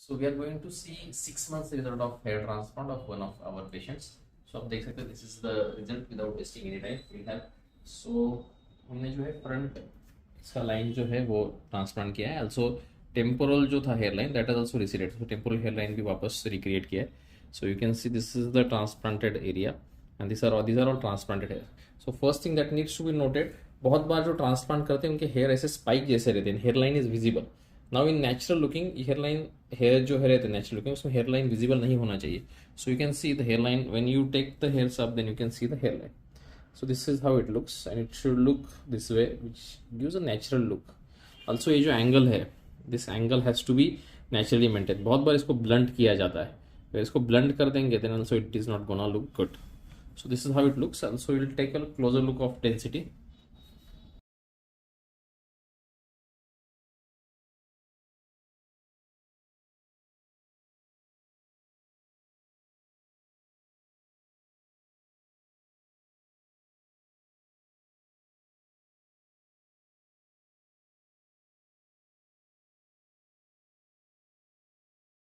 So we are going to see 6 months result of hair transplant of one of our patients. So आप देख सकते हैं, this is the result without wasting any time. We have so हमने जो है front इसका line जो है वो ट्रांसप्लांट किया है. Also टेम्पोरल जो था hair line that is also receded. So temporal hair line भी वापस रिक्रिएट किया है. So you can see this is the transplanted area and this are all transplanted hair. So first thing that needs to be noted, बहुत बार जो transplant करते हैं उनके हेयर ऐसे स्पाइक जैसे रहते हैं, hair line is visible. Now in natural looking hair जो है रहते हैं नेचुरल लुकिंग, उसमें हेयर लाइन विजिबल नहीं होना चाहिए. So you can see the hair line when you take the hairs up, then you can see the hair line. So this is how it looks and it should look this way, which gives a natural look. Also ये जो angle है, this angle has to be naturally maintained. बहुत बार इसको blunt किया जाता है, अगर इसको ब्लंट कर देंगे then also it is not gonna look good. So this is how it looks. Also we will take a closer look of density.